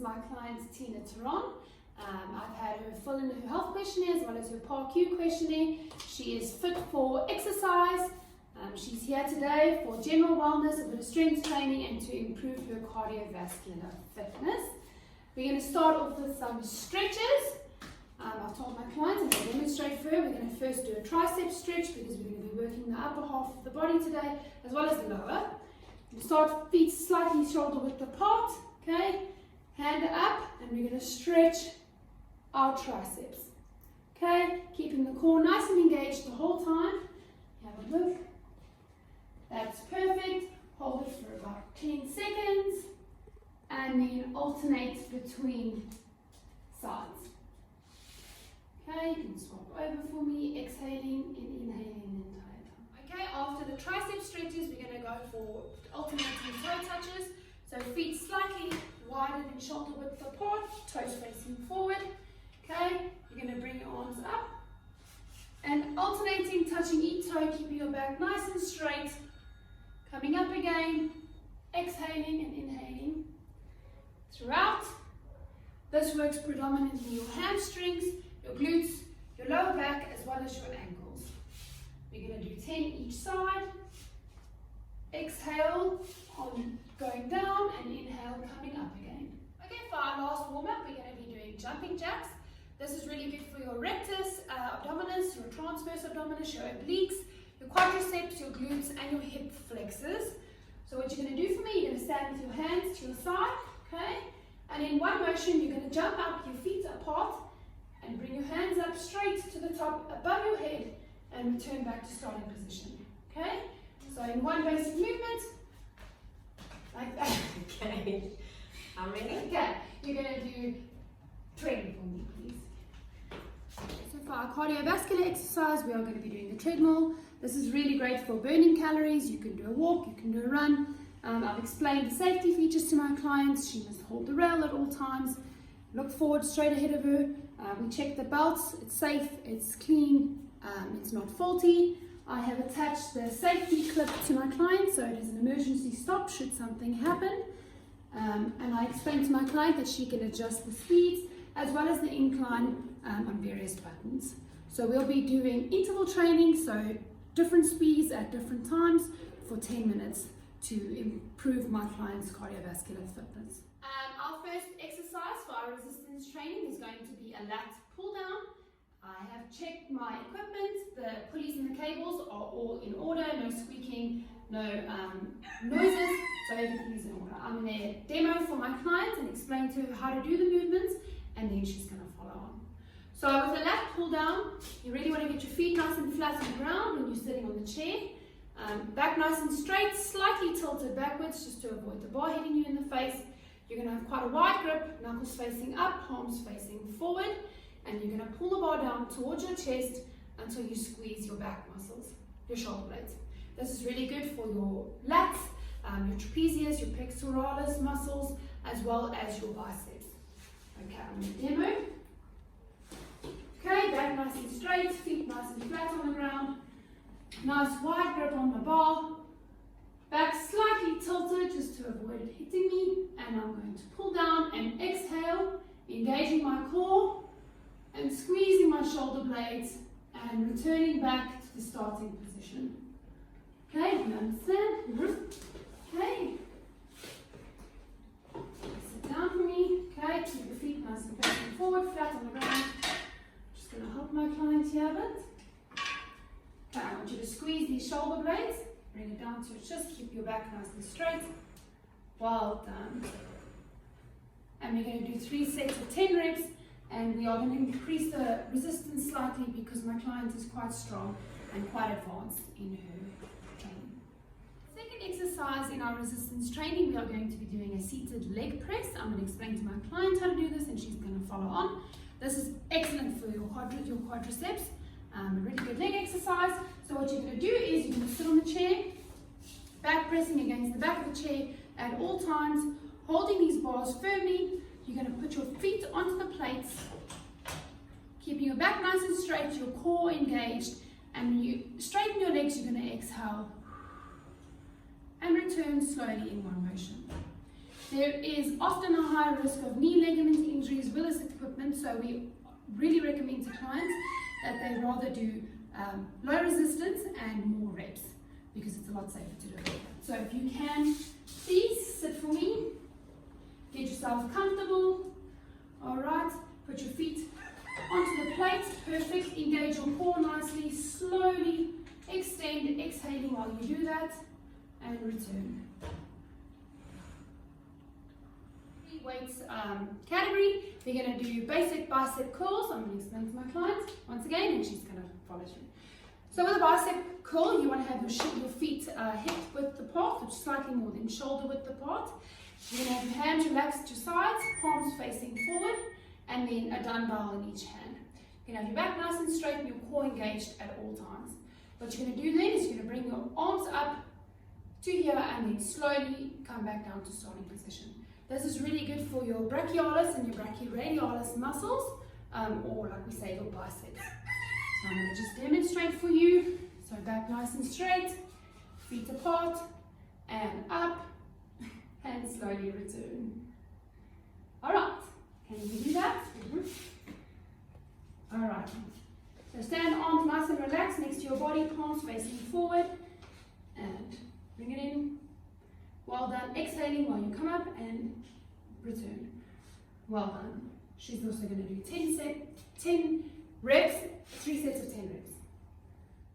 my client Tina Teron. I've had her fill in her health questionnaire as well as her PARQ questionnaire. She is fit for exercise. She's here today for general wellness, a bit of strength training, and to improve her cardiovascular fitness. We're going to start off with some stretches. I've told my clients I'm going to demonstrate for her. We're going to first do a tricep stretch because we're going to be working the upper half of the body today as well as the lower. We'll start feet slightly shoulder width apart, okay? Hand up, and we're going to stretch our triceps, okay? Keeping the core nice and engaged the whole time. Have a look. That's perfect. Hold it for about 10 seconds and then alternate between sides. Okay, you can swap over for me, exhaling and inhaling the entire time. Okay, after the tricep stretches, we're going to go for alternating toe touches. So feet slightly wider than shoulder width apart, toes facing forward. Okay, you're going to bring your arms up and alternating, touching each toe, keeping your back nice and straight. Coming up again, exhaling and inhaling throughout. This works predominantly your hamstrings, your glutes, your lower back, as well as your ankles. We're going to do 10 each side. Exhale on going down and inhale coming up again. Okay, for our last warm-up, we're going to be doing jumping jacks. This is really good for your rectus abdominis, your transverse abdominis, your obliques, your quadriceps, your glutes, and your hip flexors. So what you're going to do for me, you're going to stand with your hands to your side, okay? And in one motion, you're going to jump up your feet apart and bring your hands up straight to the top above your head and return back to starting position, okay? So in one basic movement, like that. Okay. How many? Okay, you're going to do 20 for me, please. So for our cardiovascular exercise, we are going to be doing the treadmill. This is really great for burning calories. You can do a walk, you can do a run. I've explained the safety features to my clients. She must hold the rail at all times. Look forward, straight ahead of her. We check the belts. It's safe, it's clean, it's not faulty. I have attached the safety clip to my client so it is an emergency stop should something happen. And I explained to my client that she can adjust the speeds as well as the incline on various buttons. So we'll be doing interval training, so different speeds at different times for 10 minutes to improve my client's cardiovascular fitness. Our first exercise for our resistance training is going to be a lat pull down. I have checked my equipment. The pulleys and the cables are all in order, no squeaking, no noises, so everything's in order. I'm going to demo for my client and explain to her how to do the movements, and then she's going to follow on. So with a lat pull down, you really want to get your feet nice and flat on the ground when you're sitting on the chair. Back nice and straight, slightly tilted backwards just to avoid the bar hitting you in the face. You're going to have quite a wide grip, knuckles facing up, palms facing forward, and you're going to pull the bar down towards your chest until you squeeze your back muscles, your shoulder blades. This is really good for your lats, your trapezius, your pectoralis muscles, as well as your biceps. Okay, I'm going to demo. Okay, back nice and straight, feet nice and flat on the ground. Nice wide grip on the bar. Back slightly tilted just to avoid it hitting me. And I'm going to pull down and exhale, engaging my core and squeezing my shoulder blades and returning back to the starting position. Okay, you understand? Okay. Sit down for me. Okay, keep your feet nice and facing forward, flat on the ground. Just going to help my client here a bit. Okay, I want you to squeeze these shoulder blades, bring it down to your chest, keep your back nice and straight. Well done. And we're going to do 3 sets of 10 reps, and we are going to increase the resistance slightly because my client is quite strong and quite advanced in her training. Second exercise in our resistance training, we are going to be doing a seated leg press. I'm going to explain to my client how to do this and she's going to follow on. This is excellent for your quadriceps. A really good leg exercise. So what you're going to do is you're going to sit on the chair, back pressing against the back of the chair at all times, holding these bars firmly. You're going to put your feet onto the plates, keeping your back nice and straight, your core engaged, and when you straighten your legs, you're going to exhale and return slowly in one motion. There is often a high risk of knee ligament injuries with this equipment, so we really recommend to clients that they rather do low resistance and more reps because it's a lot safer to do it. So if you can, please sit for me, get yourself comfortable. All right, put your feet onto the plate, perfect. Engage your core nicely, slowly extend, exhaling while you do that, and return. Weights category, we're going to do basic bicep curls. I'm going to explain to my client once again, and she's going to follow through. So with a bicep curl, you want to have your feet hip width apart, which is slightly more than shoulder width apart. You're going to have your hands relaxed at your sides, palms facing forward, and then a dumbbell in each hand. You're going to have your back nice and straight and your core engaged at all times. What you're going to do then is you're going to bring your arms up to here and then slowly come back down to starting position. This is really good for your brachialis and your brachioradialis muscles, or like we say, your biceps. So I'm going to just demonstrate for you. So back nice and straight, feet apart, and up, and slowly return. Alright, can you do that? Alright, so stand arms nice and relaxed next to your body, palms facing forward, and bring it in. Well done. Exhaling while you come up and return. Well done. She's also going to do 10 reps, 3 sets of 10 reps.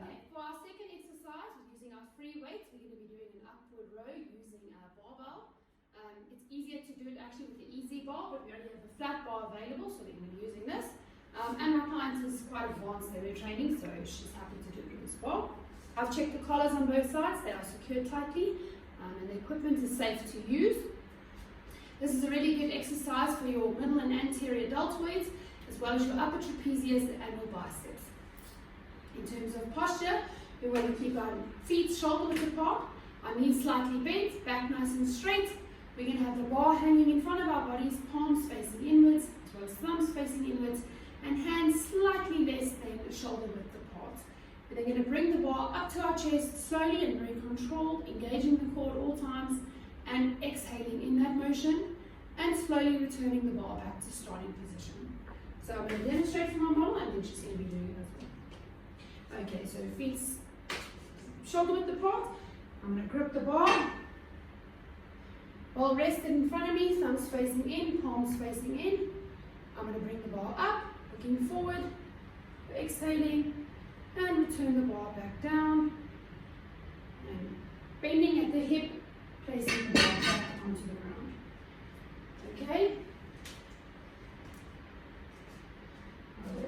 Okay, for our second exercise, we're using our free weights. We're going to be doing an upward row using a barbell. It's easier to do it actually with the easy bar, but we already have a flat bar available, so we're going to be using this. And my client is quite advanced in her training, so she's happy to do it with this bar. I've checked the collars on both sides. They are secured tightly. And the equipment is safe to use. This is a really good exercise for your middle and anterior deltoids, as well as your upper trapezius and your biceps. In terms of posture, we want to keep our feet shoulder width apart, our knees slightly bent, back nice and straight. We're going to have the bar hanging in front of our bodies, palms facing inwards, as well as thumbs facing inwards, and hands slightly less than shoulder width apart. We're then going to bring the bar up to our chest slowly and very controlled, engaging the core at all times and exhaling in that motion and slowly returning the bar back to starting position. So I'm going to demonstrate from our model and then she's going to be doing it as well. Okay, so feet shoulder width apart. I'm going to grip the bar. Ball rested in front of me, thumbs facing in, palms facing in. I'm going to bring the bar up, looking forward, exhaling. And return the bar back down, and bending at the hip, placing the bar back onto the ground. Okay?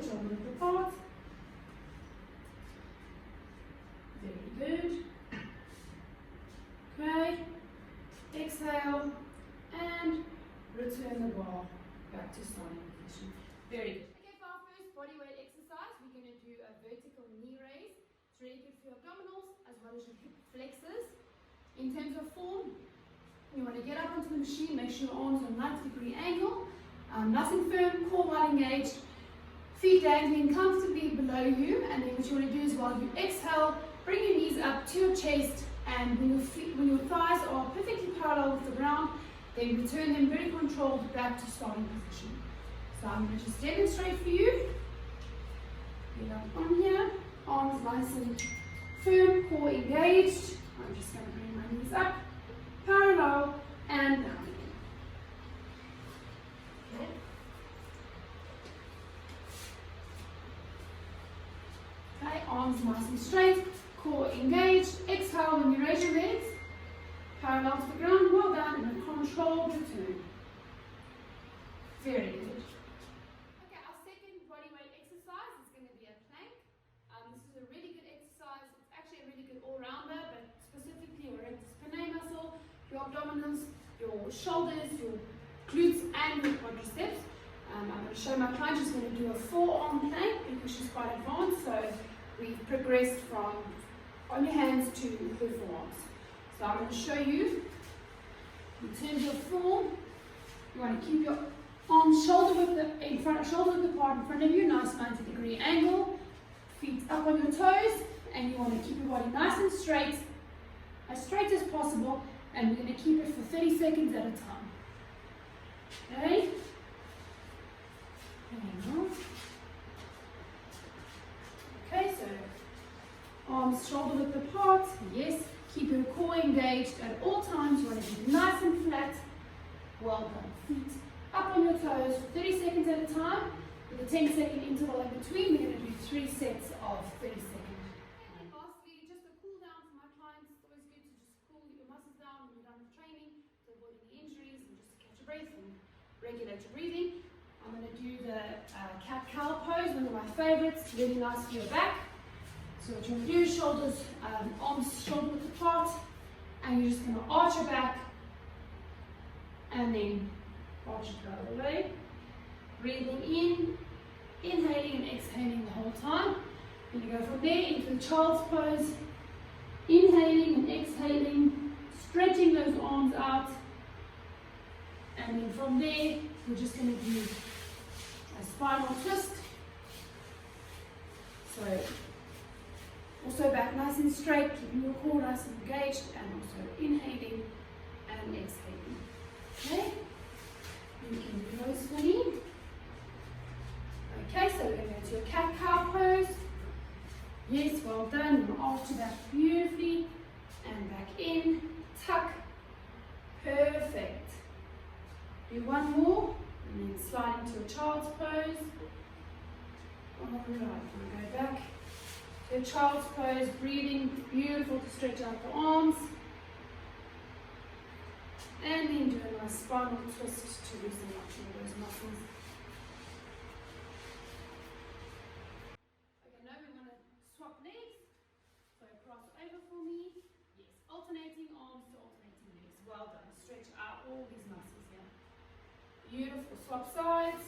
Shoulder width apart. Very good. Okay. Exhale and return the bar back to starting position. Very good. Okay, for our first bodyweight exercise, we're going to do a vertical knee raise. It's really good for your abdominals as well as your hip flexors. In terms of form, you want to get up onto the machine, make sure your arms are 90-degree angle, nice and firm, core well engaged, feet dangling comfortably below you, and then what you want to do is while you exhale, bring your knees up to your chest, and when your thighs are perfectly parallel with the ground, then return them very controlled back to starting position. So I'm going to just demonstrate for you. Get up on here, arms nice and firm, core engaged. I'm just going to bring my knees up, parallel, and down again. Okay, arms nice and straight, core engaged. Exhale when you raise your legs, parallel to the ground. Well done, and a controlled return. Very good. Okay, our second bodyweight exercise is going to be a plank. This is a really good exercise. It's actually a really good all-rounder, but specifically your rectus spinae muscle, your abdominals, your shoulders, your glutes, and your quadriceps. I'm going to show my client. She's going to do a forearm plank because she's quite advanced. So we've progressed from on your hands to her forearms. So I'm going to show you in terms of form. You want to keep your arms shoulder width apart in front of you, nice 90-degree angle, feet up on your toes, and you want to keep your body nice and straight as possible, and we're going to keep it for 30 seconds at a time. Okay. Hang on. Okay, so arms shoulder width apart. Yes. Keep your core engaged at all times. You want to keep it nice and flat. Well done. Feet up on your toes for 30 seconds at a time. With a 10-second interval in between, we're going to do 3 sets of 30 seconds. And lastly, just a cool down for my clients. It's always good to just cool your muscles down when you're done with training to avoid any injuries and just to catch your breath and regulate your breathing. I'm going to do the cat-cow pose, one of my favorites, really nice for your back. So what you want to do is shoulders, arms shoulder width apart, and you're just going to arch your back and then arch it the other way. Breathing in, inhaling and exhaling the whole time. Then you go from there into the child's pose, inhaling and exhaling, stretching those arms out, and then from there we're just going to do a spinal twist. So also back nice and straight, keeping your core nice and engaged, and also inhaling and exhaling. Okay, you can do those for me. Okay, so we're going to go to a cat-cow pose. Yes, well done. You're going to arch your back beautifully and back in, tuck. Perfect. Do one more and then slide into a child's pose. Alright, we'll go back. The child's pose, breathing, beautiful to stretch out the arms. And then do a nice spinal twist to loosen up all those muscles. Okay, now we're going to swap legs. So cross over for me. Yes, alternating arms to alternating legs. Well done. Stretch out all these muscles here. Beautiful. Swap sides.